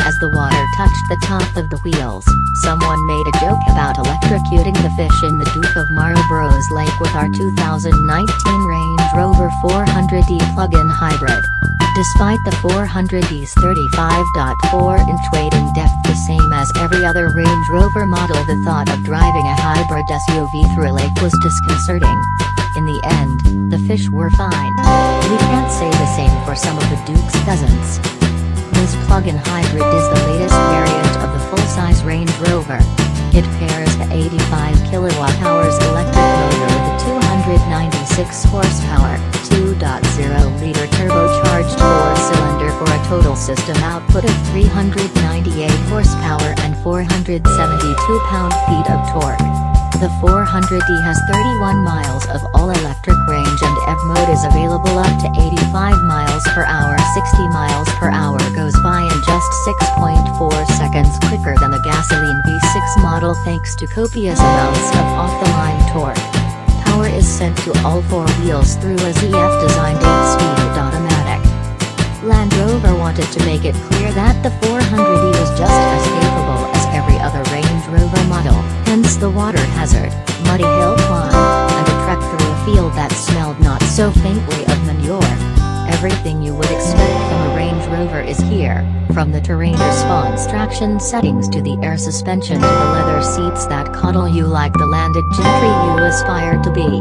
as the water touched the top of the wheels. Someone made a joke about electrocuting the fish in the Duke of Marlborough's lake with our 2019 Range Rover 400e plug-in hybrid. Despite the 400e's 35.4-inch weight and depth the same as every other Range Rover model, the thought of driving a hybrid SUV through a lake was disconcerting. In the end, the fish were fine. We can't say the same for some of the Duke's pheasants. This plug-in hybrid is the latest variant of the full-size Range Rover. It pairs the 85 kWh electric motor with a 296 horsepower, 2.0-liter turbocharged four-cylinder for a total system output of 398 horsepower and 472 pound-feet of torque. The 400e has 31 miles of all-electric range and EV mode is available up to 85 miles per hour. 60 miles per hour goes by in just 6.4 seconds quicker than the gasoline V6 model thanks to copious amounts of off-the-line torque. Power is sent to all four wheels through a ZF-designed 8-speed automatic. Land Rover wanted to make it clear that the 400e was just as capable as every other Range Rover model, hence the water hazard, muddy hill climb, and a trek through a field that smelled not so faintly of manure. Everything you would expect from a Range Rover is here, from the terrain response traction settings to the air suspension to the leather seats that coddle you like the landed gentry you aspire to be.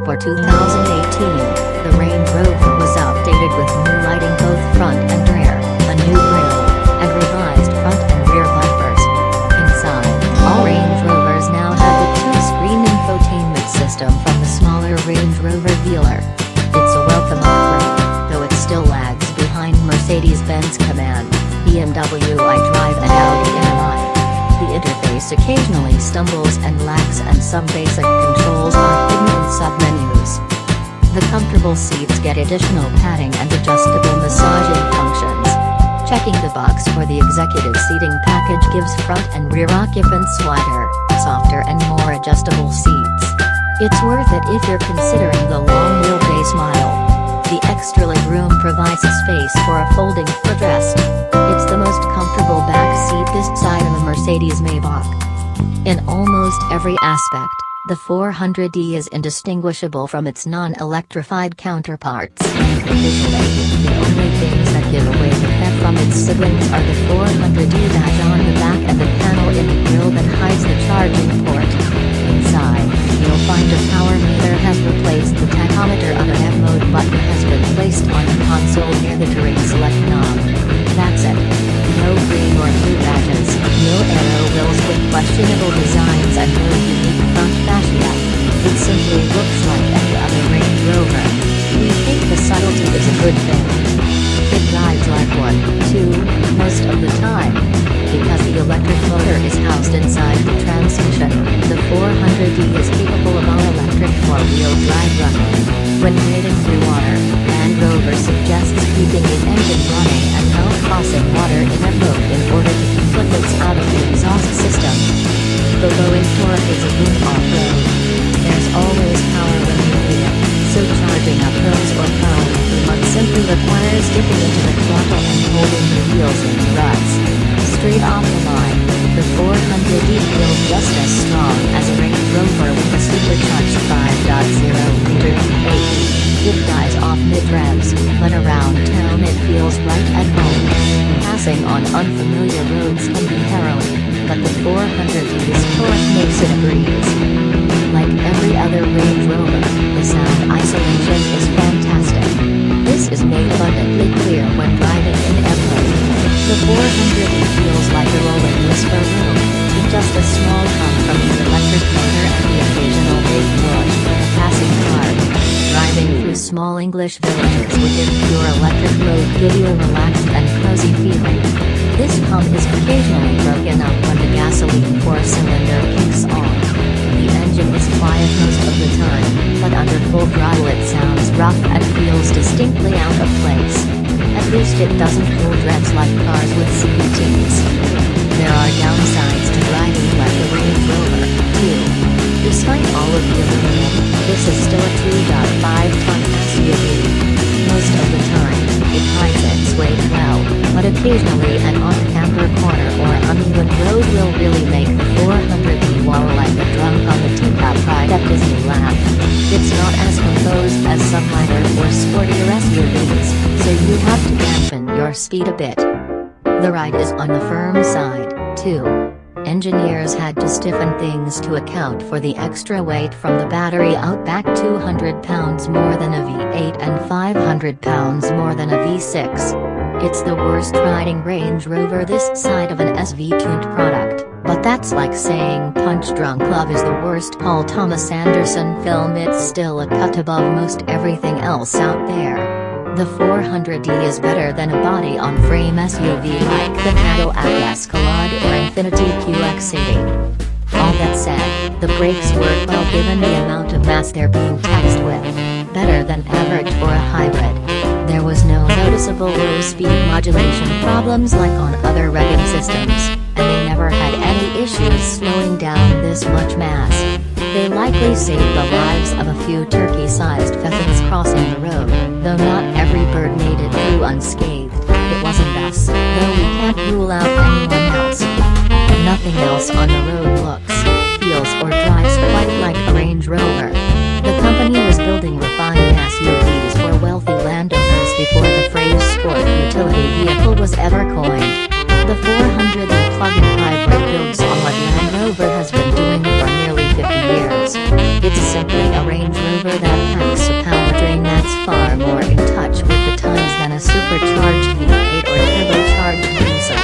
For 2018, the Range Rover was updated with new lighting both front and rear, a new grille, and revised front and rear wipers. Inside, all Range Rovers now have the two-screen infotainment system from the smaller Range Rover dealer. It's a welcome upgrade, though it still lags behind Mercedes-Benz Command, BMW iDrive and Audi MI. The interface occasionally stumbles and lags and some basic controls are hidden in submenus. The comfortable seats get additional padding and adjustable massaging functions. Checking the box for the executive seating package gives front and rear occupants wider, softer and more adjustable seats. It's worth it if you're considering the long wheelbase model. The extra legroom provides a space for a folding footrest. It's the most comfortable back seat this side of a Mercedes Maybach. In almost every aspect, the 400e is indistinguishable from its non-electrified counterparts. Visually, the only things that give away the PHEV from its siblings are the 400e badge on the back and the panel in the grille that hides the charging port. Inside, you'll find a power meter has replaced the tachometer of an EV mode button has been placed on the console near the terrain select knob. That's it. No green or blue badges, no aero wheels with questionable designs and no unique front fascia. It simply looks like any other Range Rover. We think the subtlety is a good thing. It rides like one, too, most of the time. Because the electric motor is housed inside the transmission, the 400e is capable of all-electric four-wheel drive running. When wading through water, Land Rover suggests keeping the engine running and not tossing water in a boat in order to keep liquids out of the exhaust system. The low-end torque is a boom off-road. There's always power when you need it, so charging up hills or plowing through mud simply requires dipping into the throttle and holding the wheels in ruts. Straight off the line, the 400e feels just as strong as a Range Rover with a supercharged 5.0-liter V8. It dies off mid-revs, but around town it feels right at home. Passing on unfamiliar roads can be harrowing, but the 400e's torque makes it a breeze. Like every other Range Rover, the sound isolation is fantastic. This is made abundantly clear when driving in EV mode. The 400e feels like a rolling whisper room, with just a small hum from the electric motor and the occasional big whoosh from a passing car. Driving through small English villages within pure electric mode give you a relaxed and cozy feeling. This hum is occasionally broken up when the gasoline four-cylinder kicks on. The engine is quiet most of the time, but under full throttle it sounds rough and feels distinctly out of place. At least it doesn't hold revs like cars with CVTs. There are downsides to driving like the Range Rover, too. Despite all of the aluminum, this is still a 2.5-ton SUV. Most of the time, it hides its weight well, but Occasionally an off-camber corner or uneven road will really make the 400e wallow like a drunk on the teacup ride at Disneyland. It's not as composed as some lighter or sportier SUVs, so you have to dampen your speed a bit. The ride is on the firm side, too. Engineers had to stiffen things to account for the extra weight from the battery outback, 200 pounds more than a V8 and 500 pounds more than a V6. It's the worst riding Range Rover this side of an SV-tuned product, but that's like saying Punch Drunk Love is the worst Paul Thomas Anderson film. It's still a cut above most everything else out there. The 400e is better than a body-on-frame SUV like the Cadillac Escalade or Infiniti QX80. All that said, the brakes work well given the amount of mass they're being taxed with. Better than average for a hybrid. There was no noticeable low-speed modulation problems like on other regging systems, and they never had any issues slowing down this much mass. They likely saved the lives of a few turkey-sized pheasants crossing the road, though not every bird made it through unscathed. It wasn't us, though we can't rule out anyone else. Nothing else on the road looks, feels or drives quite like a Range Rover. The company was building refined SUVs for wealthy landowners before the phrase sport utility vehicle was ever coined. The 400e plug-in hybrid builds on what Land Rover has been doing for nearly 50 years. It's simply a Range Rover that packs a powertrain that's far more in touch with the times than a supercharged V8 or turbocharged diesel.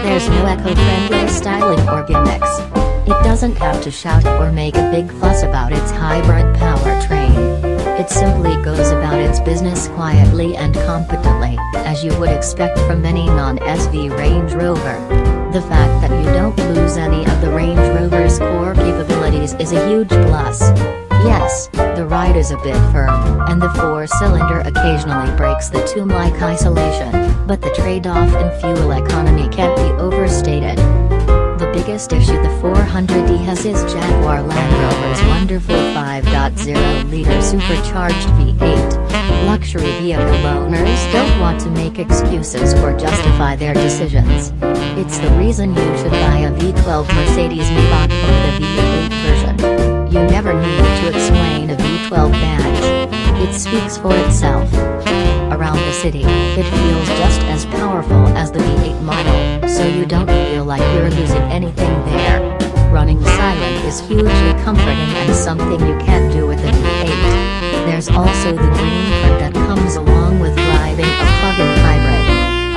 There's no eco-friendly styling or gimmicks. It doesn't have to shout or make a big fuss about its hybrid powertrain. It simply goes about its business quietly and competently, as you would expect from any non-SV Range Rover. The fact that you don't lose any of the Range Rover's core capabilities is a huge plus. Yes, the ride is a bit firm, and the four-cylinder occasionally breaks the tomb-like isolation, but the trade-off in fuel economy can't be overstated. The biggest issue the 400e has is Jaguar Land Rover's wonderful 5.0-liter supercharged V8. Luxury vehicle owners don't want to make excuses or justify their decisions. It's the reason you should buy a V12 Mercedes-Maybach over the V8 version. You never need to explain a V12 badge. It speaks for itself. Around the city, it feels just as powerful as the V8 model, so you don't feel like you're losing anything there. Running silent is hugely comforting and something you can't do with the V8. There's also the green card that comes along with driving a plug-in hybrid.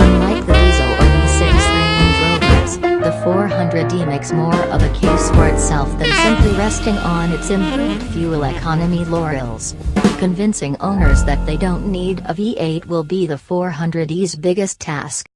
Unlike the diesel or V6 Range Rovers, the 400e makes more of a case for itself than simply resting on its improved fuel economy laurels. Convincing owners that they don't need a V8 will be the 400e's biggest task.